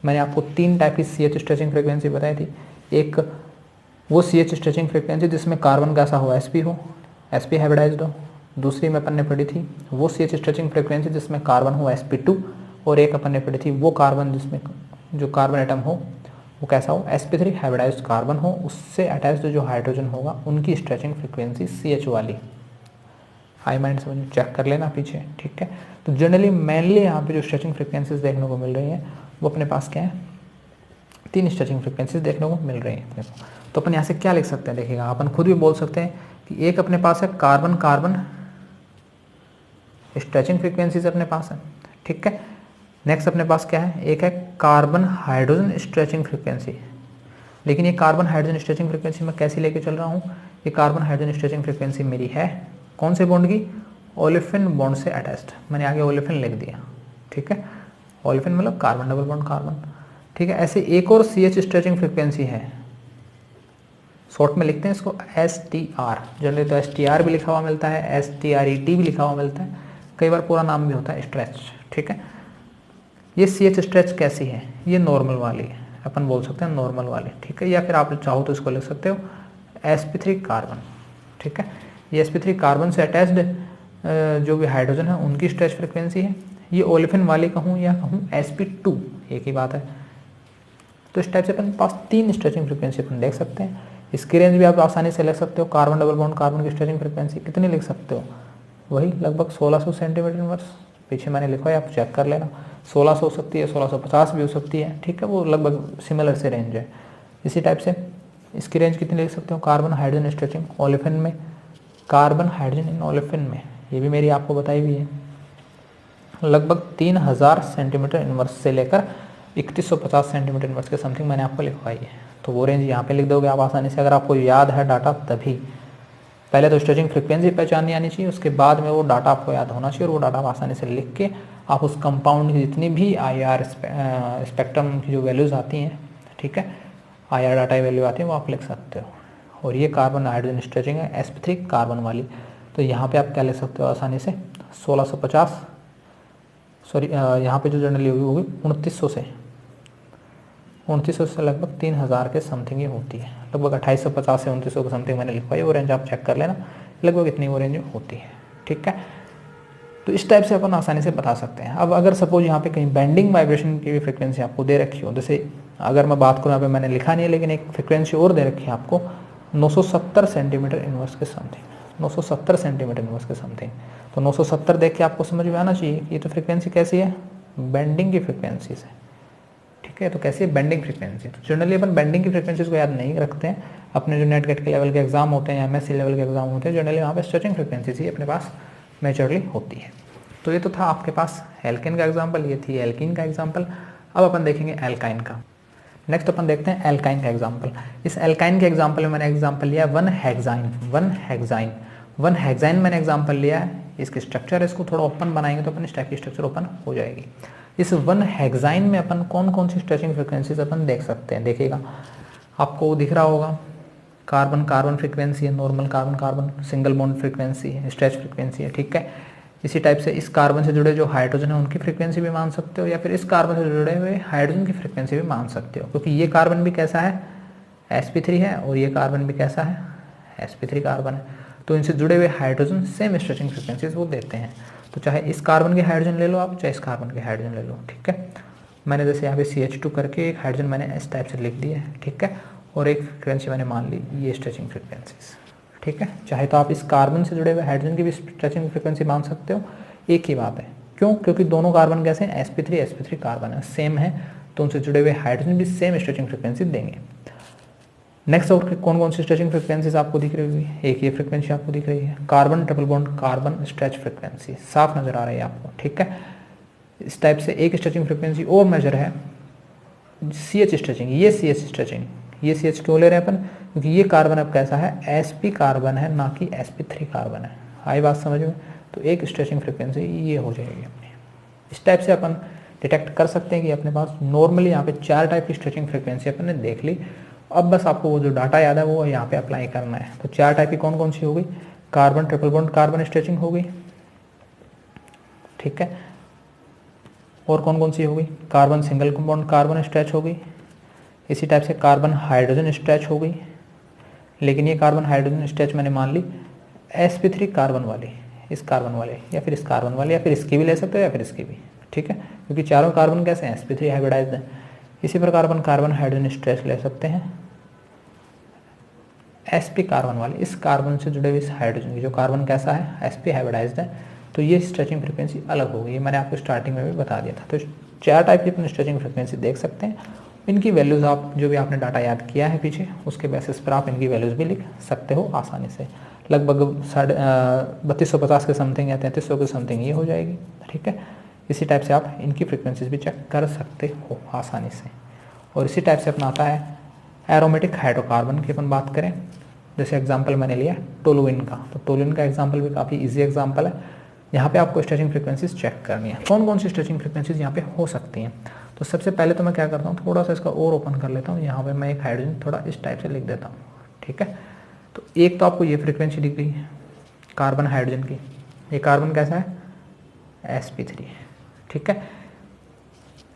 मैंने आपको 3 टाइप की CH स्ट्रेचिंग फ्रिक्वेंसी बताई थी। एक वो CH स्ट्रेचिंग फ्रिक्वेंसी जिसमें कार्बन कैसा हो, sp हो, sp हाइब्रिडाइज्ड हो। दूसरी में अपन ने पढ़ी थी वो CH स्ट्रेचिंग फ्रिक्वेंसी जिसमें कार्बन हो sp2, और एक अपन ने पढ़ी थी वो कार्बन जिसमें जो कार्बन एटम हो वो कैसा हो, sp3 हाइब्रिडाइज्ड कार्बन हो, उससे अटैच्ड जो हाइड्रोजन होगा उनकी स्ट्रेचिंग फ्रिक्वेंसी CH वाली। हाई माइंड समझ चेक कर लेना पीछे, ठीक है। तो जनरली मेनली यहाँ पे जो स्ट्रेचिंग फ्रिक्वेंसीज देखने को मिल रही हैं वो अपने पास क्या है, 3 स्ट्रेचिंग फ्रिक्वेंसीज देखने को मिल रही हैं अपने को। तो अपन यहाँ से क्या लिख सकते हैं, देखिएगा अपन खुद भी बोल सकते हैं कि एक अपने पास है कार्बन कार्बन स्ट्रेचिंग फ्रिक्वेंसीज अपने पास है, ठीक है। नेक्स्ट अपने पास क्या है, एक है कार्बन हाइड्रोजन स्ट्रेचिंग फ्रिक्वेंसी। लेकिन ये कार्बन हाइड्रोजन स्ट्रेचिंग फ्रिक्वेंसी मैं कैसी लेके चल रहा हूँ, ये कार्बन हाइड्रोजन स्ट्रेचिंग फ्रिक्वेंसी मेरी है कौन से बॉन्ड की, ओलेफिन बॉन्ड से अटैच्ड। मैंने आगे ओलेफिन लिख दिया, ठीक है, ओलेफिन मतलब कार्बन डबल बॉन्ड कार्बन, ठीक है। ऐसे एक और CH स्ट्रेचिंग फ्रिक्वेंसी है, शॉर्ट में लिखते हैं इसको STR। जनरली तो STR भी लिखा हुआ मिलता है, STRET भी लिखा हुआ मिलता है, कई बार पूरा नाम भी होता है स्ट्रेच, ठीक है। ये CH स्ट्रेच कैसी है, ये नॉर्मल वाली है, अपन बोल सकते हैं नॉर्मल वाली, ठीक है। या फिर आप चाहो तो इसको लिख सकते हो sp3 कार्बन, ठीक है। ये sp3 कार्बन से अटैच्ड जो भी हाइड्रोजन है उनकी स्ट्रेच फ्रिक्वेंसी है। ये ओलेफिन वाली कहूँ या कहूँ sp2, एक ही बात है। तो इस टाइप से अपन पास 3 स्ट्रेचिंग फ्रिक्वेंसी अपन देख सकते हैं। इसकी रेंज भी आप आसानी से लिख सकते हो। कार्बन डबल बॉन्ड कार्बन की स्ट्रेचिंग फ्रिक्वेंसी कितनी लिख सकते हो, वही लगभग 1600 सेंटीमीटर इनवर्स। पीछे मैंने लिखा है, आप चेक कर लेना, 1600 हो सकती है, 1650 भी हो सकती है, ठीक है, वो लगभग सिमिलर से रेंज है। इसी टाइप से इसकी रेंज कितनी लिख सकते हो, कार्बन हाइड्रोजन स्ट्रेचिंग ओलेफिन में, कार्बन हाइड्रोजन इन ओलेफिन में, ये भी मेरी आपको बताई हुई है, लगभग 3000 सेंटीमीटर इनवर्स से लेकर 3150 सेंटीमीटर इनवर्स के समथिंग मैंने आपको लिखवाई है। तो वो रेंज यहाँ पे लिख दोगे आप आसानी से, अगर आपको याद है डाटा तभी। पहले तो स्ट्रेचिंग फ्रिक्वेंसी पहचाननी आनी चाहिए, उसके बाद में वो डाटा आपको याद होना चाहिए, और वो डाटा आप आसानी से लिख के आप उस कंपाउंड की जितनी भी IR स्पेक्ट्रम की जो वैल्यूज़ आती हैं, ठीक है, IR डाटा वैल्यू आती है, वो आप लिख सकते हो। और ये कार्बन हाइड्रोजन स्ट्रेचिंग है sp3 कार्बन वाली, तो यहाँ पे आप क्या लिख सकते हो आसानी से, 1650, सॉरी यहाँ पे जो जनरली होगी 2900 से 2900 से लगभग 3000 के समथिंग ही होती है, लगभग 2850 से 2900 के समथिंग मैंने लिखवाई, वो रेंज आप चेक कर लेना, लगभग इतनी वो रेंज होती है। ठीक है, तो इस टाइप से अपन आसानी से बता सकते हैं। अब अगर सपोज यहाँ पे कहीं बेंडिंग वाइब्रेशन की भी फ्रिक्वेंसी आपको दे रखी हो, जैसे अगर मैं बात करूँ यहाँ पे मैंने लिखा नहीं है, लेकिन एक फ्रिक्वेंसी और दे रखी है आपको 970 सेंटीमीटर इनवर्स के समथिंग, 970 सेंटीमीटर इनवर्स के समथिंग। तो 970 देख के आपको समझ में आना चाहिए कि ये तो फ्रिक्वेंसी कैसी है, बेंडिंग की फ्रिक्वेंसी से। ठीक है, तो कैसी है, बेंडिंग फ्रिक्वेंसी। तो जनरली अपन बेंडिंग की फ्रिक्वेंसीज को याद नहीं रखते हैं, अपने जो नेट गेट के लेवल के एग्जाम होते हैं या एमएससी लेवल के एग्जाम होते हैं, जनरली वहाँ पे स्ट्रेचिंग फ्रिक्वेंसीज ही अपने पास मेजरली होती है। तो ये तो था आपके पास एल्केन का एग्जाम्पल, ये थी एल्कीन का एग्जाम्पल। अब अपन देखेंगे एल्काइन का। नेक्स्ट अपन देखते हैं एल्काइन का एग्जाम्पल। इस एल्काइन के एग्जाम्पल में मैंने एग्जाम्पल लिया वन हेक्साइन मैंने एग्जाम्पल लिया है। इसकी स्ट्रक्चर है, इसको थोड़ा ओपन बनाएंगे तो अपन इस टाइप की स्ट्रक्चर ओपन हो जाएगी। इस वन हेक्साइन में अपन कौन कौन सी स्ट्रेचिंग फ्रिक्वेंसीज अपन देख सकते हैं। देखिएगा आपको दिख रहा होगा, कार्बन कार्बन फ्रिक्वेंसी है, normal carbon carbon single bond frequency है, स्ट्रेच फ्रिक्वेंसी है। ठीक है, इसी टाइप से इस कार्बन से जुड़े जो हाइड्रोजन है उनकी फ्रिक्वेंसी भी मान सकते हो, या फिर इस कार्बन से जुड़े हुए हाइड्रोजन की फ्रिक्वेंसी भी मान सकते हो, क्योंकि ये कार्बन भी कैसा है, sp3 है, और ये कार्बन भी कैसा है, sp3 कार्बन है। तो इनसे जुड़े हुए हाइड्रोजन सेम स्ट्रेचिंग फ्रिक्वेंसीज वो देते हैं। तो चाहे इस कार्बन के हाइड्रोजन ले लो आप, चाहे इस कार्बन के हाइड्रोजन ले लो। ठीक है, मैंने जैसे यहाँ पे CH2 करके एक हाइड्रोजन मैंने इस टाइप से लिख दिया है। ठीक है, और एक फ्रिक्वेंसी मैंने मान ली ये स्ट्रेचिंग फ्रिक्वेंसीज। ठीक है, चाहे तो आप इस कार्बन से जुड़े हुए हाइड्रोजन की भी स्ट्रेचिंग फ्रिक्वेंसी मान सकते हो, एक ही बात है। क्यों, क्योंकि दोनों कार्बन कैसे हैं, sp3 कार्बन है, सेम है, तो उनसे जुड़े हुए हाइड्रोजन भी सेम स्ट्रेचिंग फ्रिक्वेंसी देंगे। नेक्स्ट और कौन कौन सी स्ट्रेचिंग फ्रिक्वेंसीज आपको दिख रही है, एक ये फ्रिक्वेंसी आपको दिख रही है, carbon triple bond carbon stretch frequency, साफ नजर आ रही है आपको। ठीक है, इस टाइप से एक स्ट्रेचिंग फ्रिक्वेंसी और मेजर है CH स्ट्रेचिंग। ये CH स्ट्रेचिंग, ये CH क्यों ले रहे हैं अपन, क्योंकि ये कार्बन अब कैसा है, sp कार्बन है, ना कि sp3 कार्बन है। आई बात समझ में, तो एक स्ट्रेचिंग फ्रिक्वेंसी ये हो जाएगी अपनी। इस टाइप से अपन डिटेक्ट कर सकते हैं कि अपने पास नॉर्मली यहाँ पे 4 टाइप की स्ट्रेचिंग फ्रिक्वेंसी अपन ने देख ली। अब बस आपको वो जो डाटा याद है वो यहाँ पे अप्लाई करना है। तो 4 टाइप की कौन कौन सी हो गई, carbon triple bond carbon stretching हो गई। ठीक है, और कौन कौन सी हो गई, carbon single bond carbon stretch हो गई। इसी टाइप से कार्बन हाइड्रोजन स्ट्रेच हो गई, लेकिन ये कार्बन हाइड्रोजन स्ट्रेच मैंने मान ली sp3 कार्बन वाली, इस कार्बन वाले, या फिर इस कार्बन वाले, या फिर इसकी भी ले सकते हो, या फिर इसकी भी। ठीक है, क्योंकि चारों कार्बन कैसे हैं, sp3 हाइब्रिडाइज्ड है। इसी प्रकार अपन कार्बन हाइड्रोजन स्ट्रेच ले सकते हैं sp कार्बन वाले, इस कार्बन से जुड़े हुए इस हाइड्रोजन की, जो कार्बन कैसा है, sp हाइब्रिडाइज्ड है। तो ये स्ट्रेचिंग फ्रिक्वेंसी अलग हो गई, मैंने आपको स्टार्टिंग में भी बता दिया था। तो 4 टाइप की अपन स्ट्रेचिंग फ्रिक्वेंसी देख सकते हैं। इनकी वैल्यूज़ आप जो भी आपने डाटा याद किया है पीछे, उसके बेसिस पर आप इनकी वैल्यूज़ भी लिख सकते हो आसानी से। लगभग 3250 के समथिंग या 3300 के समथिंग ये हो जाएगी। ठीक है, इसी टाइप से आप इनकी फ्रिक्वेंसीज भी चेक कर सकते हो आसानी से। और इसी टाइप से अपना आता है एरोमेटिक हाइड्रोकार्बन की अपन बात करें, जैसे एग्जांपल मैंने लिया टोलुइन का। तो टोलुइन का एग्जांपल भी काफ़ी इजी एग्जांपल है। यहाँ पे आपको स्ट्रेचिंग फ्रिक्वेंसीज चेक करनी है, कौन कौन सी स्ट्रेचिंग फ्रिक्वेंसीज यहाँ पे हो सकती हैं। तो सबसे पहले तो मैं क्या करता हूँ, थोड़ा सा इसका और ओपन कर लेता हूँ। यहाँ पे मैं एक हाइड्रोजन थोड़ा इस टाइप से लिख देता हूँ। ठीक है, तो एक तो आपको ये फ्रिक्वेंसी दिख रही है कार्बन हाइड्रोजन की, ये कार्बन कैसा है, sp3। ठीक है,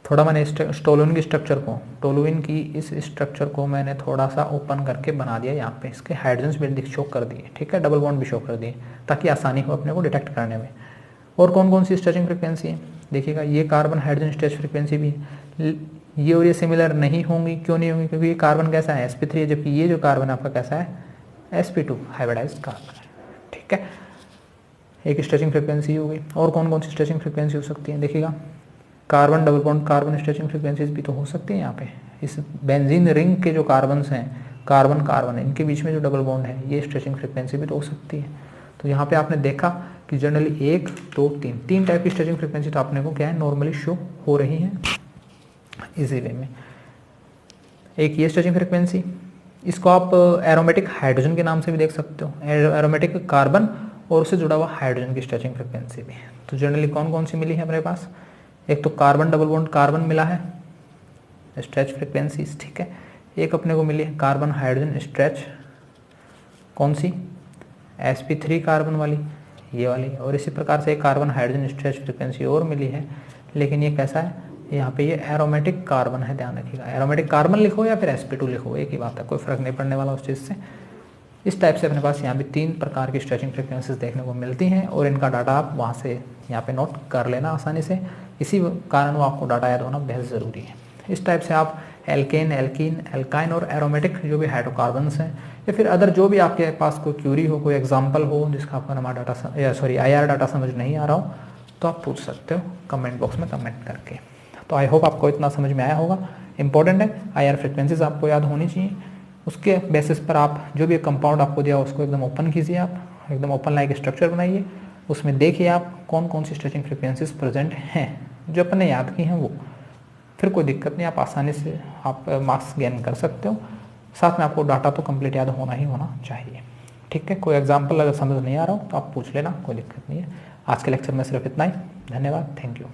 थोड़ा मैंने टोलुइन की स्ट्रक्चर को, टोलुइन की इस स्ट्रक्चर को मैंने थोड़ा सा ओपन करके बना दिया। यहाँ पे इसके हाइड्रोजन भी शो कर दिए। ठीक है, डबल बॉन्ड भी शो कर दिए, ताकि आसानी हो अपने को डिटेक्ट करने में। और कौन कौन सी स्ट्रेचिंग फ्रिक्वेंसी है, देखिएगा ये कार्बन हाइड्रोजन स्ट्रेच फ्रिक्वेंसी भी है। ये और ये सिमिलर नहीं होंगी, क्यों नहीं होंगी, क्योंकि ये कार्बन कैसा है, sp3 है, जबकि ये जो कार्बन आपका कैसा है, sp2 हाइब्रिडाइज्ड कार्बन है। ठीक है, एक स्ट्रेचिंग फ्रिक्वेंसी हो गई। और कौन कौन सी स्ट्रेचिंग फ्रिक्वेंसी हो सकती है, देखिएगा carbon double bond carbon stretching frequencies भी तो हो सकती है। यहाँ पे इस बेंजीन रिंग के जो कार्बन्स हैं, कार्बन कार्बन, इनके बीच में जो डबल बॉन्ड है, ये स्ट्रेचिंग फ्रिक्वेंसी भी तो हो सकती है। तो यहाँ पे आपने देखा कि जनरली 1 2 3 टाइप की स्ट्रेचिंग फ्रिक्वेंसी तो आपने को क्या है, नॉर्मली शो हो रही है इजी वे में। एक ये स्ट्रेचिंग फ्रिक्वेंसी, इसको आप एरोमेटिक हाइड्रोजन के नाम से भी देख सकते हो, एरोमेटिक कार्बन और उससे जुड़ा हुआ हाइड्रोजन की स्ट्रेचिंग फ्रिक्वेंसी भी। तो जनरली कौन कौन सी मिली है हमारे पास, एक तो कार्बन डबल बॉन्ड कार्बन मिला है स्ट्रेच फ्रिक्वेंसीज। ठीक है, एक अपने को मिली है कार्बन हाइड्रोजन स्ट्रेच, कौन सी, sp3 कार्बन वाली, ये वाली। और इसी प्रकार से एक कार्बन हाइड्रोजन स्ट्रेच फ्रिक्वेंसी और मिली है, लेकिन ये कैसा है, यहाँ पे ये एरोमेटिक कार्बन है, ध्यान रखिएगा। एरोमेटिक कार्बन लिखो या फिर sp2 लिखो, एक ही बात है, कोई फर्क नहीं पड़ने वाला उस चीज़ से। इस टाइप से अपने पास यहाँ भी 3 प्रकार की स्ट्रेचिंग फ्रीक्वेंसीज देखने को मिलती हैं और इनका डाटा आप वहाँ से यहाँ पे नोट कर लेना आसानी से। इसी कारण वो आपको डाटा याद होना बेहद ज़रूरी है। इस टाइप से आप एल्केन, एल्कीन, एल्काइन और एरोमेटिक जो भी हाइड्रोकार्बन्स हैं या फिर अदर जो भी आपके पास कोई क्यूरी हो, कोई एग्जाम्पल हो जिसका आपका हमारा डाटा IR डाटा समझ नहीं आ रहा हो, तो आप पूछ सकते हो कमेंट बॉक्स में कमेंट करके। तो आई होप आपको इतना समझ में आया होगा। इंपॉर्टेंट है, IR फ्रिक्वेंसीज आपको याद होनी चाहिए। उसके बेसिस पर आप जो भी कंपाउंड आपको दिया उसको एकदम ओपन कीजिए, आप एकदम ओपन लाइक स्ट्रक्चर बनाइए, उसमें देखिए आप कौन कौन सी स्ट्रेचिंग फ्रिक्वेंसीज प्रेजेंट हैं जो अपन ने याद की हैं वो। फिर कोई दिक्कत नहीं, आप आसानी से आप मार्क्स गेन कर सकते हो। साथ में आपको डाटा तो कंप्लीट याद होना ही होना चाहिए। ठीक है, कोई एग्जाम्पल अगर समझ नहीं आ रहा हो तो आप पूछ लेना, कोई दिक्कत नहीं है। आज के लेक्चर में सिर्फ इतना ही। धन्यवाद, थैंक यू।